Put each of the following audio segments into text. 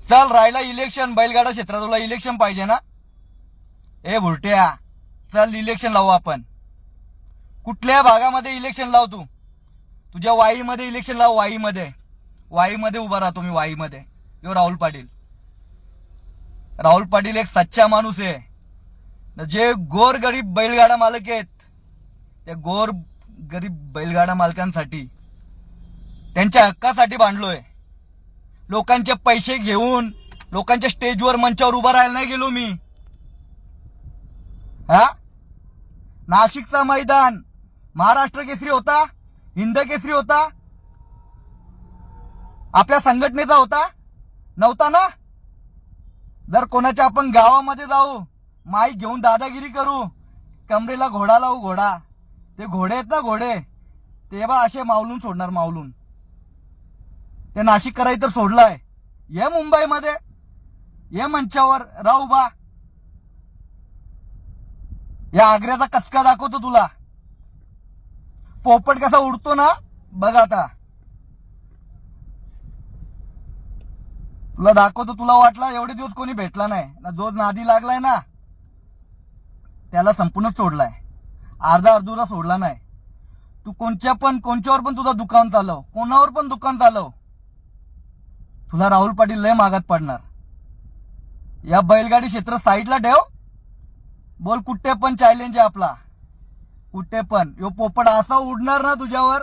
चल राहिला इलेक्शन, बैलगाडा क्षेत्रात तुला इलेक्शन पाहिजे ना? ए भुरट्या, चल इलेक्शन लावू आपण. कुठल्या भागामध्ये इलेक्शन लाव तू? तुझ्या वाईमध्ये इलेक्शन लाव. वाईमध्ये उभा राहतो मी. वाईमध्ये यो राहुल पाटील. राहुल पाटील एक सच्चा माणूस आहे. जे गोर गरीब बैलगाडा मालक आहेत, त्या गोर गरीब बैलगाडा मालकांसाठी, त्यांच्या हक्कासाठी भांडलोय. लोकांचे पैसे घेऊन लोकांच्या स्टेजवर मंचावर उभा राहायला नाही गेलो मी. हा, नाशिकचा मैदान महाराष्ट्र केसरी होता, हिंद केसरी होता, आपल्या संघटनेचा होता, नव्हता ना? जर कोणाच्या आपण गावामध्ये जाऊ, माईक घेऊन दादागिरी करू, कमरेला घोडा लावू, घोडा, ते घोडे आहेत ना घोडे, ते बा असे मावलून सोडणार, मावलून. ते नाशिक कराय तर सोडलाय. ये मुंबईमध्ये, ये मंचावर राहू बा. या आग्र्याचा कचका दाखवतो तुला. पोपट कसा उडतो ना, बघ आता तुला दाखवतो. तुला वाटला एवढे दिवस कोणी भेटला नाही ना? जो नादी लागलाय ना त्याला संपूर्णच सोडलाय, अर्धा अर्धुरा सोडला नाही. तू कोणच्यावर पण तुझं दुकान चालव, कोणावर पण दुकान चालव, तुला राहुल पाटील लय मागात पडणार. या बैलगाडी क्षेत्र साईडला ठेव. बोल कुठे पण चॅलेंज आहे आपला, कुठे पण. यो पोपट असा उडणार ना तुझ्यावर,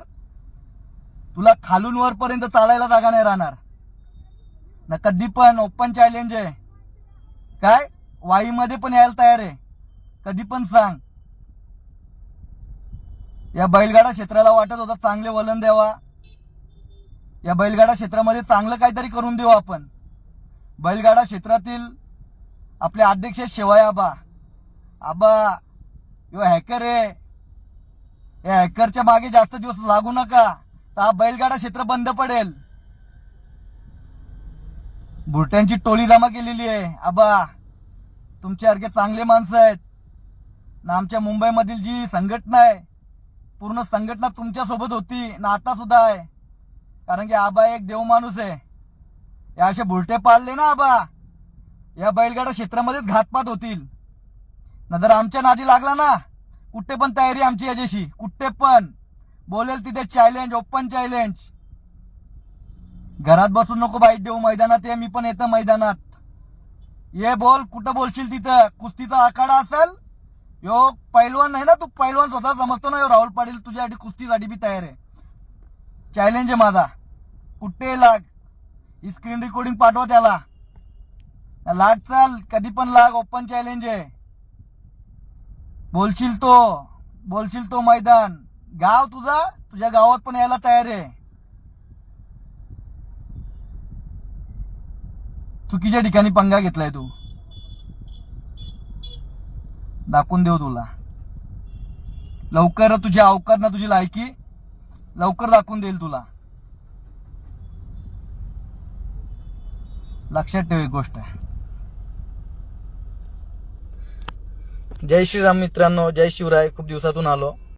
तुला खालून वरपर्यंत चालायला जागा नाही राहणार ना. कधी पण ओपन चॅलेंज आहे. काय वाईमध्ये पण यायला तयार आहे, कधी पण सांग. या बैलगाडा क्षेत्राला वाटत होता चांगले वलन द्यावा, या बैलगाडा क्षेत्रामध्ये चांगलं काहीतरी करून देऊ आपण. बैलगाडा क्षेत्रातील आपले अध्यक्ष शिवाय आबा, यो हॅकर आहे. या हॅकरच्या मागे जास्त दिवस लागू नका, तर हा बैलगाडा क्षेत्र बंद पडेल. भुरट्यांची टोळी जमा केलेली आहे. आबा, तुमच्यासारखे चांगले माणसं आहेत ना. आमच्या मुंबईमधील जी संघटना आहे, पूर्ण संघटना तुमच्या सोबत होती ना, आता सुद्धा आहे. कारण की आबा एक देव माणूस आहे. या असे भुरटे पाळले ना आबा, या बैलगाडा क्षेत्रामध्येच घातपात होतील ना. जर आमच्या नादी लागला ना, कुठे पण तयारी आमची याच्याशी, कुठे पण बोलेल तिथे चॅलेंज, ओपन चॅलेंज. घरात बसून नको बाईट देऊ, मैदानात ये. मी पण येतो मैदानात. ये बोल, कुठं बोलशील तिथं. कुस्तीचा आखाडा असेल, यो पैलवान आहे ना, तू पैलवान स्वतः समजतो ना. यो राहुल पाटील तुझ्यासाठी कुस्तीसाठी बी तयार आहे. चॅलेंज आहे माझा, कुठे लाग. ही स्क्रीन रेकॉर्डिंग पाठवा त्याला. लाग, चाल कधी पण लाग. ओपन चॅलेंज आहे. बोलशील तो मैदान. गाव तुझ्या गावात पण यायला तयार आहे. चुकीच्या ठिकाणी पंगा घेतलाय तू. दाखवून देऊ तुला लवकर. तुझ्या अवकात ना, तुझी लायकी लवकर दाखवून देईल तुला. लक्षात ठेव एक गोष्ट. जय श्रीराम मित्रांनो, जय शिवराय. खूप दिवसातून आलो.